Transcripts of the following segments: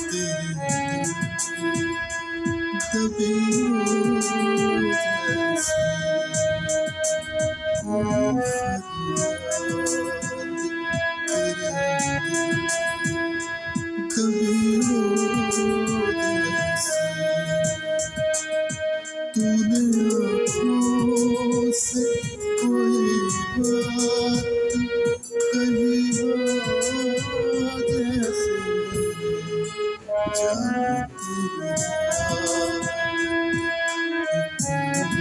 दबी हो जैसे कोई फरियाद कभी हो जैसे तूने आँखों से कोई बात कही हो जैसे जान तेरी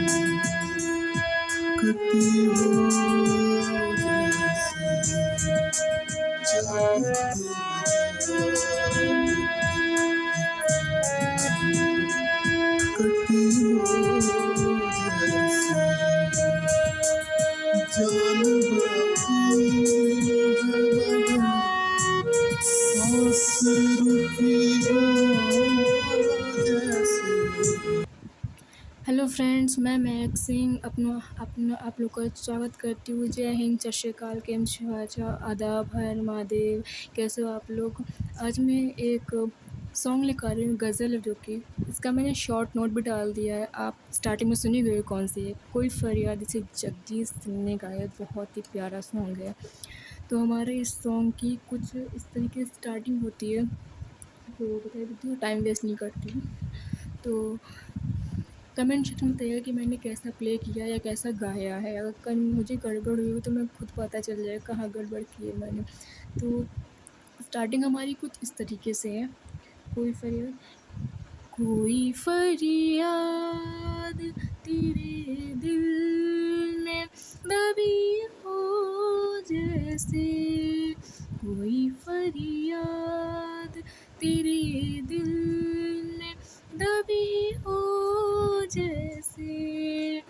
कटी हो जैसे जान तेरी कटी हो जैसे जान बाकी है मगर सांस रुकी हो जैसे। हेलो फ्रेंड्स, मैं महक सिंह अपना अपना आप लोग का स्वागत करती हूँ। जय हिंद, सत श्री अकाल, केम छो, अच्छा आदाब, हर महादेव। कैसे हो आप लोग? आज मैं एक सॉन्ग लेकर आ रही हूँ, गज़ल है, जो कि इसका मैंने शॉर्ट नोट भी डाल दिया है। आप स्टार्टिंग में सुनी गई कौन सी है? कोई फरियाद, इसे जगजीत सिंह ने गाया है, बहुत ही प्यारा सॉन्ग है। तो हमारे इस सॉन्ग की कुछ इस तरीके से स्टार्टिंग होती है, तो बता देती हूँ, टाइम वेस्ट नहीं करती हूँ। तो कमेंट सेक्शन में बताइएगा कि मैंने कैसा प्ले किया या कैसा गाया है। अगर कहीं मुझे गड़बड़ हुई हो तो मैं खुद पता चल जाएगा कहाँ गड़बड़ की है मैंने। तो स्टार्टिंग हमारी कुछ इस तरीके से है। कोई फरियाद, कोई फरियाद तेरे दिल में दबी हो जैसे, कोई फरियाद तेरे दिल में दबी हो जैसे,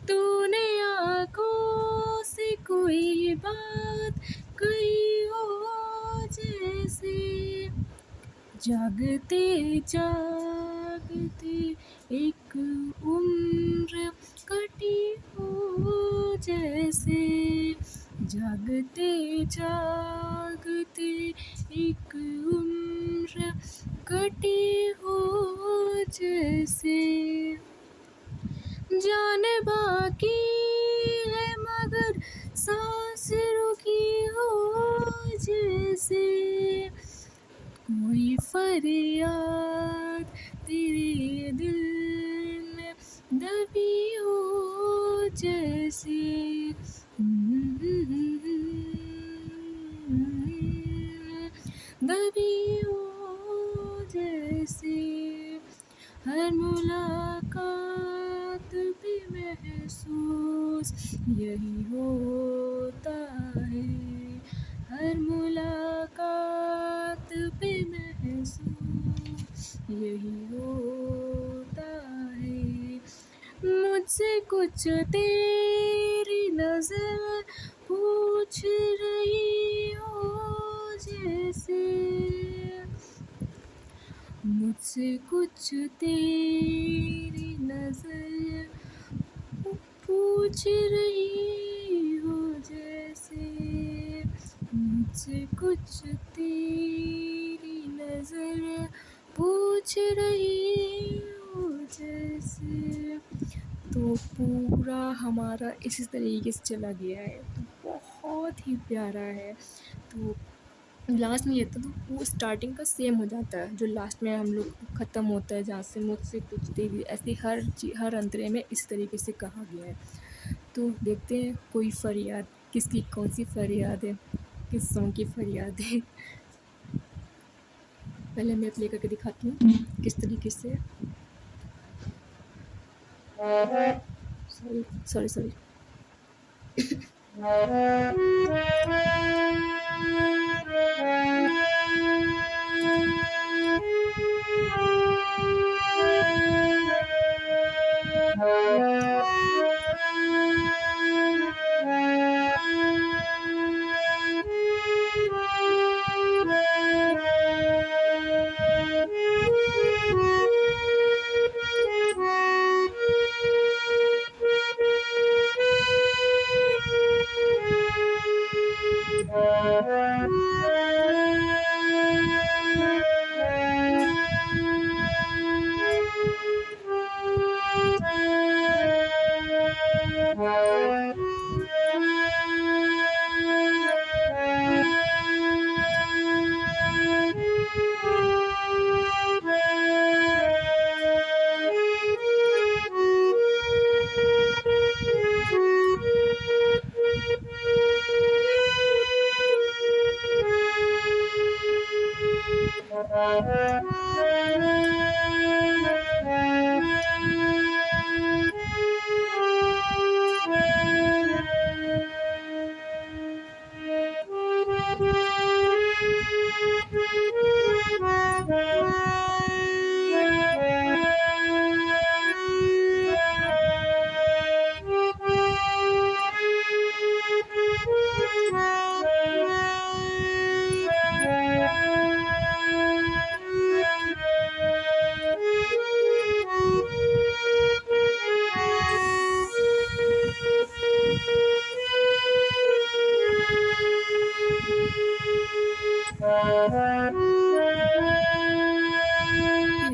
तूने आँखों से कोई बात कही हो जैसे, जागते जागते एक उम्र कटी हो जैसे, जागते जागते एक उम्र कटी हो जैसे, जान बाकी है मगर सांस रुकी हो जैसे, कोई फरियाद तेरे दिल में दबी हो जैसे, दबी हो जैसे, हर मुलाकात भी महसूस यही होता है, हर मुलाकात भी महसूस यही होता है, मुझसे कुछ तेरी नज़र पूछ रही हो जैसे, मुझसे कुछ तेरी नज़र पूछ रही हो जैसे, मुझसे कुछ तेरी नज़र पूछ रही हो जैसे। तो पूरा हमारा इसी तरीके से चला गया है, तो बहुत ही प्यारा है। तो लास्ट में ये था, तो वो स्टार्टिंग का सेम हो जाता है जो लास्ट में हम लोग ख़त्म होता है, जहाँ से मुझसे कुछ तेरी, ऐसे हर अंतरे में इस तरीके से कहा गया है। तो देखते हैं कोई फरियाद, किसकी कौन सी फरियाद है, किस सॉन्ग की फरियाद है। पहले मैं प्ले करके दिखाती हूँ किस तरीके से। Sorry sorry sorry. फिर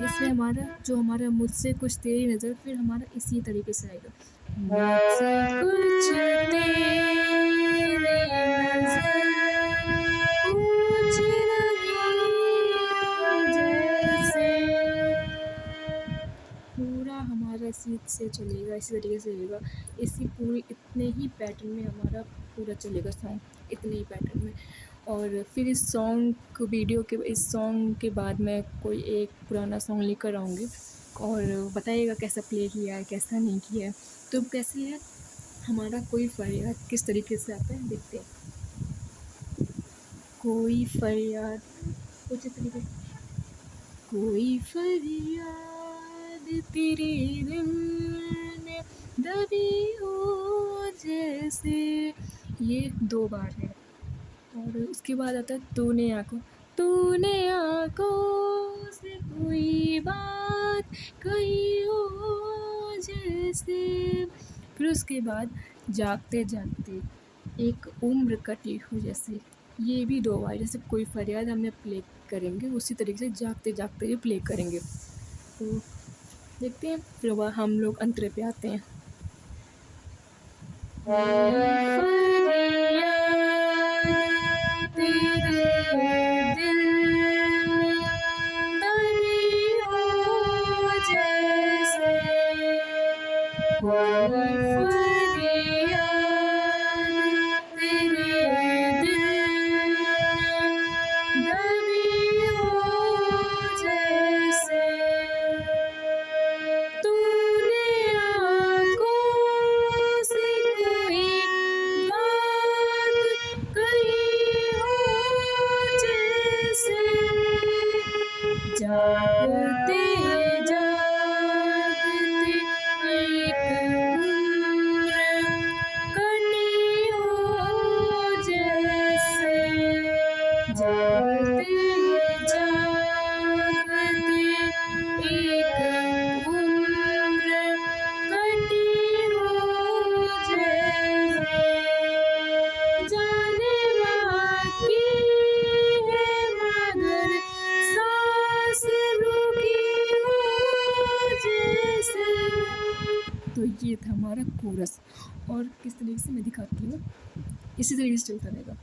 इसमें हमारा मुझसे कुछ तेरी नज़र फिर हमारा इसी तरीके से आएगा। मुझसे कुछ तेरी नज़र पूछ रही जैसे, पूरा हमारा इसी से चलेगा, इसी तरीके से चलेगा। इसी पूरी इतने ही पैटर्न में हमारा पूरा चलेगा सॉन्ग, इतने ही पैटर्न में। और फिर इस सॉन्ग के बाद मैं कोई एक पुराना सॉन्ग लेकर आऊँगी और बताइएगा कैसा प्ले किया है, कैसा नहीं किया है। तो कैसे है हमारा कोई फरियाद किस तरीके से आता है देखते हैं। कोई फरियाद कुछ इस तरीके से, कोई फरियाद तेरे दिल में दबी हो जैसे, ये 2 बार है। और उसके बाद आता है तूने आँखों से कोई बात कही हो जैसे। फिर उसके बाद जागते जागते एक उम्र कटी हो जैसे, ये भी 2 बार। जैसे कोई फरियाद हमने प्ले करेंगे उसी तरीके से जागते जागते भी प्ले करेंगे। तो देखते हैं फिर वह हम लोग अंतरे पे आते हैं। जागते जागते एक उम्र कटी हो जैसे, जागते जागते एक उम्र कटी हो जैसे, जाने बाकी है मगर सांस रुकी हो जैसे। तो ये था हमारा कोरस। और किस तरीके से मैं दिखाती हूँ, इसी तरीके से चलता रहेगा।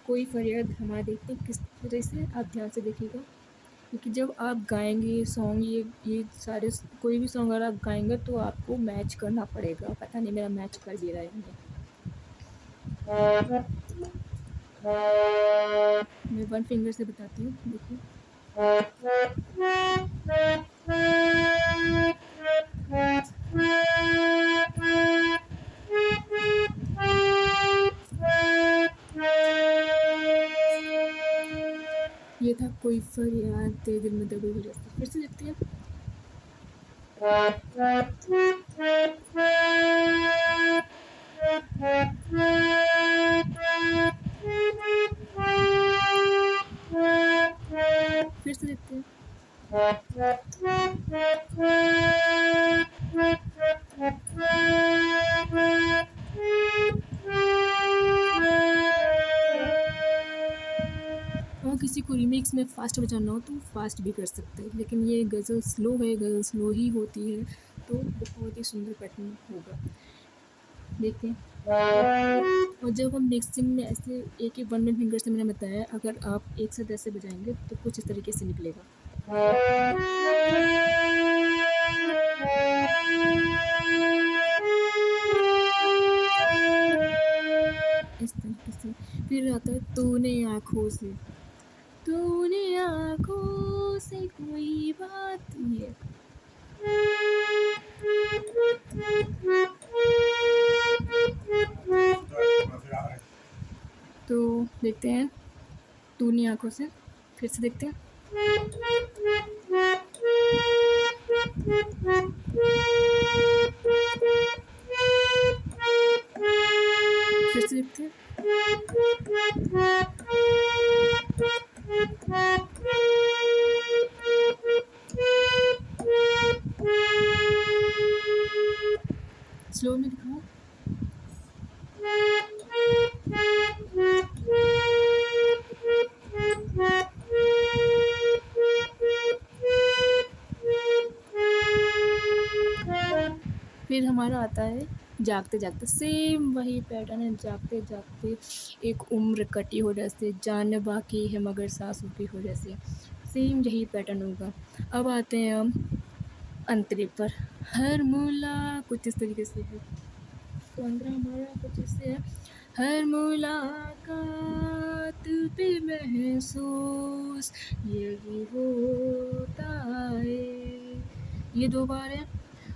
कोई फरियाद हमारा देखते हैं किस तरह से, आप ध्यान से देखिएगा। क्योंकि जब आप गाएंगे सॉन्ग, ये सारे कोई भी सॉन्ग अगर आप गाएंगे तो आपको मैच करना पड़ेगा। पता नहीं मेरा मैच कर दे रहा है नहीं। मैं 1 फिंगर से बताती हूँ, देखिए। ये था कोई फरियाद तेरे दिल में दबी हो जैसे। फिर से देखते हैं। फिर से देखते हैं। और किसी को रीमिक्स में फ़ास्ट बजाना हो तो फ़ास्ट भी कर सकते हैं, लेकिन ये गज़ल स्लो है, गज़ल स्लो ही होती है, तो बहुत ही सुंदर पैटर्न होगा। देखते हैं। और जब हम मिक्सिंग में ऐसे एक एक 1 फिंगर से मैंने बताया, अगर आप एक साथ ऐसे बजाएंगे तो कुछ इस तरीके से निकलेगा। इस तरीके से। फिर आता है तूने आँखों से, तूने आँखों से कोई बात ये तो देखते हैं तूने आँखों से, फिर से देखते हैं। फिर से देखते हैं। स्लो में दिखाओ। फिर हमारा आता है जागते जागते, सेम वही पैटर्न है। जागते जागते एक उम्र कटी हो जैसे, जान बाकी है मगर सांसों की हो जैसे, सेम यही पैटर्न होगा। अब आते हैं हम अंतरे पर। हर मुला कुछ इस तरीके से है, तो अंतरा हमारा कुछ इससे है। हर मुलाकात पे महसूस यही होता है, ये दो बार है।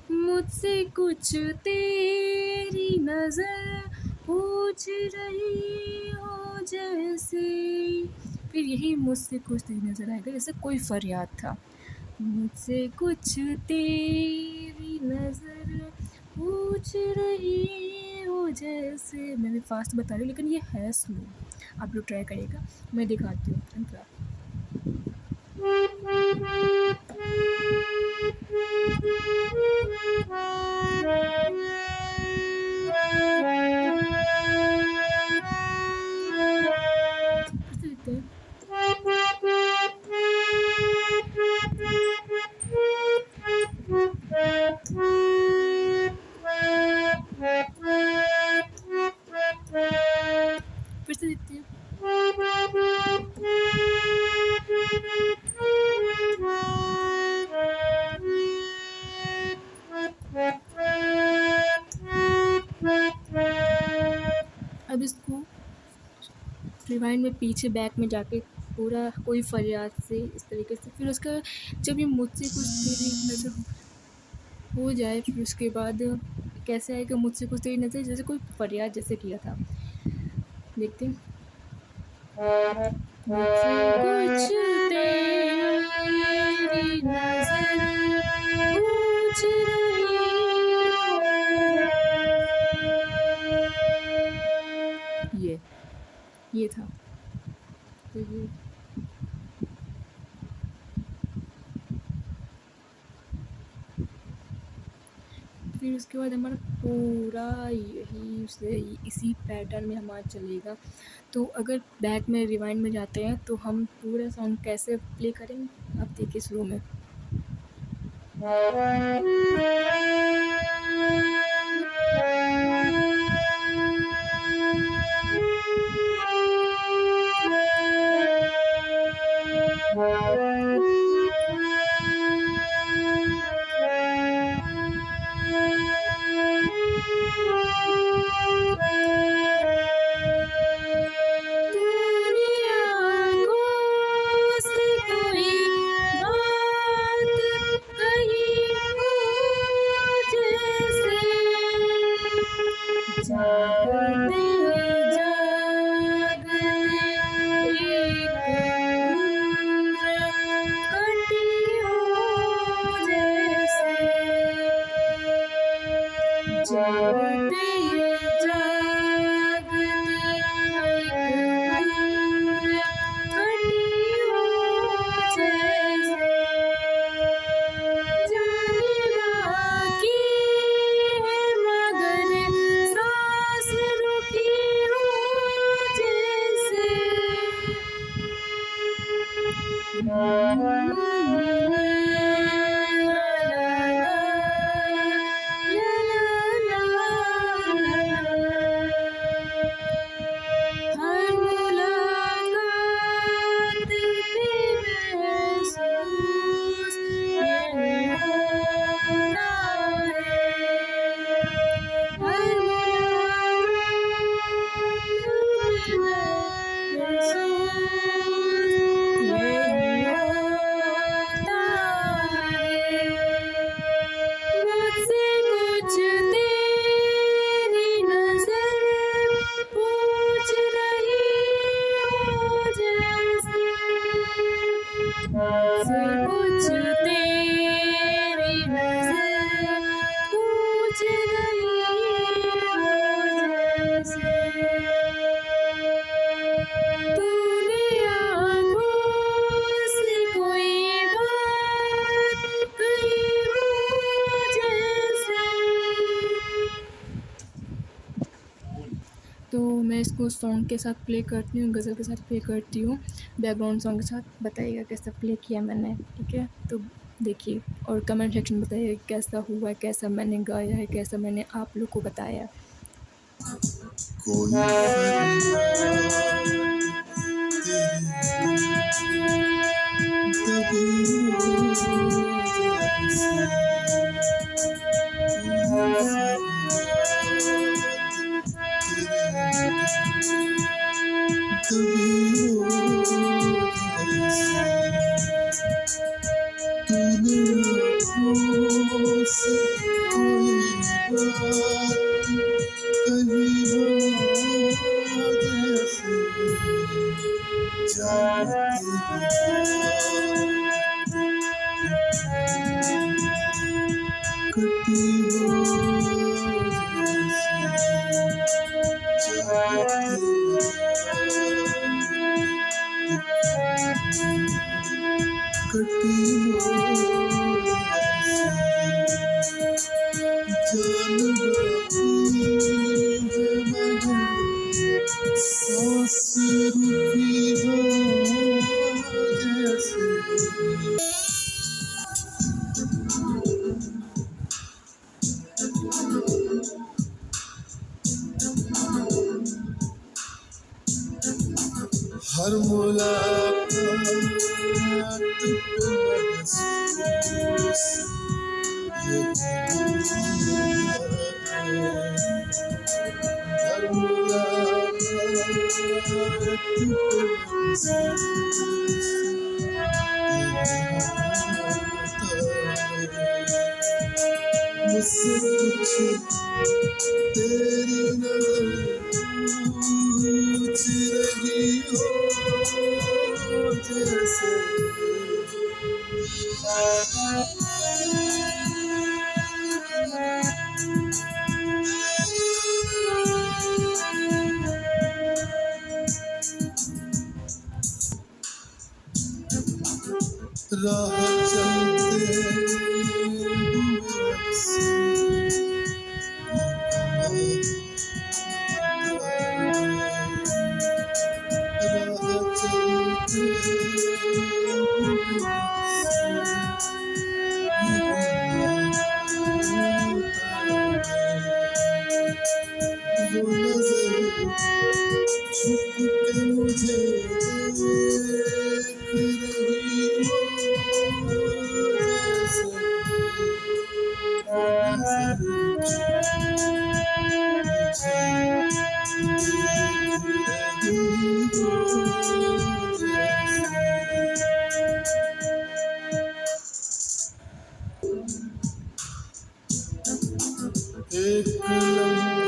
मुझसे कुछ तेरी नज़र पूछ रही हो जैसे, फिर यही मुझसे कुछ तेरी नज़र आएगा जैसे कोई फरियाद था। मुझसे कुछ तेरी नज़र पूछ रही हो जैसे, मैंने फास्ट बता रही हूँ लेकिन ये है स्लो, आप लोग ट्राई करिएगा। मैं दिखाती हूँ अंतरा। फिर से देखते हैं। फिर से देखते हैं। अब इसको रिवाइंड में पीछे बैक में जाके पूरा कोई फरियाद से इस तरीके से, फिर उसका जब ये मुझसे कुछ तेरी नज़र हो जाए, फिर उसके बाद कैसे आएगा मुझसे कुछ तेरी नज़र, जैसे कोई फरियाद जैसे किया था। देखते हैं। मुझसे कुछ तेरी नज़र पूछ रही, ये था। तो ये फिर उसके बाद हमारा पूरा यही से इसी पैटर्न में हमारा चलेगा। तो अगर बैक में रिवाइंड में जाते हैं तो हम पूरा सॉन्ग कैसे प्ले करेंगे, आप देखिए शुरू में। मुझसे कुछ तेरी नजर पूछ रही हो जैसे तूने आँखों से कोई बात कही हो जैसे। तो मैं इसको सॉन्ग के साथ प्ले करती हूँ, गज़ल के साथ प्ले करती हूँ, बैकग्राउंड सॉन्ग के साथ। बताइएगा कैसा प्ले किया मैंने, ठीक है? तो देखिए और कमेंट सेक्शन में बताइए कैसा हुआ, कैसा मैंने गाया है, कैसा मैंने आप लोग को बताया। हर मुलाकात पे महसूस यही हर मुलाकात पे महसूस मुझसे कुछ तेरी नजर पूछ रही हो जैसे राह चलते छुप के मुझे देख रही हो एक लम्हे से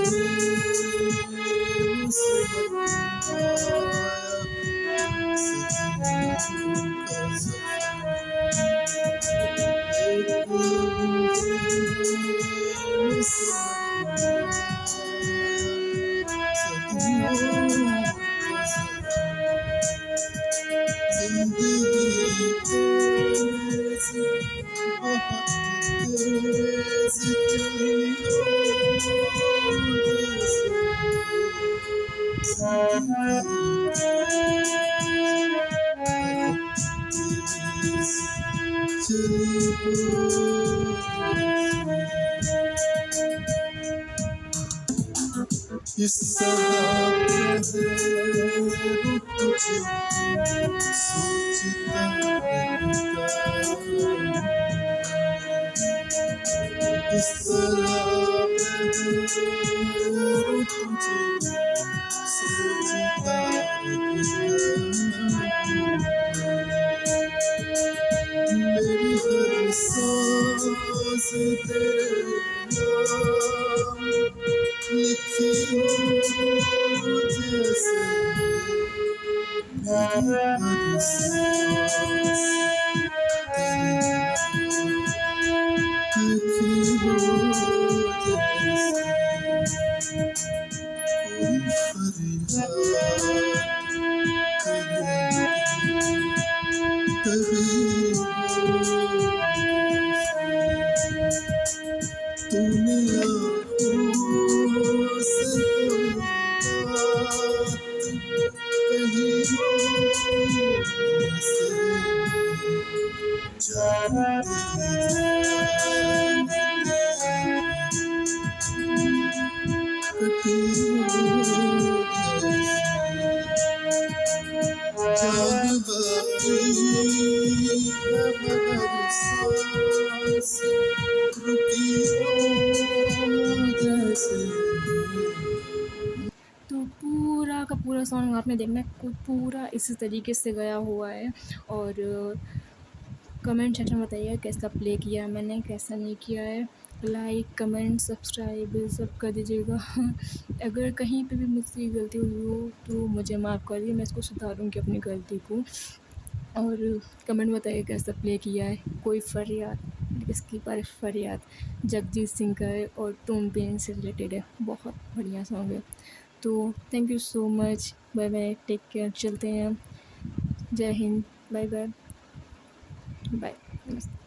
इस तरह तुझे सोचता रहता इस तरह तुझे सोचता मेरी हर सांस तेरे नाम लिखी हो जैसे मेरी हर सांस कभी तूने आँखों से कोई बात कही हो ऐसे कटी हो जान बाकी है मगर सांस रुकी हो जैसे। तो पूरा का पूरा सॉन्ग आपने देखना है, पूरा इसी तरीके से गया हुआ है। और कमेंट सेक्शन में बताइए कैसा प्ले किया है मैंने, कैसा नहीं किया है। लाइक कमेंट सब्सक्राइब सब कर दीजिएगा। अगर कहीं पे भी मुझसे गलती हुई हो तो मुझे माफ़ कर दीजिए, मैं इसको सुधारूँगी अपनी गलती को। और कमेंट बताइए कैसा प्ले किया है। कोई फरियाद, इसकी पर फरियाद जगजीत सिंह का है और तुम पेन से रिलेटेड है, बहुत बढ़िया सॉन्ग है। तो thank you so much, bye bye, take care, चलते हैं, जय हिंद, बाय बाय, बाय, नमस्ते।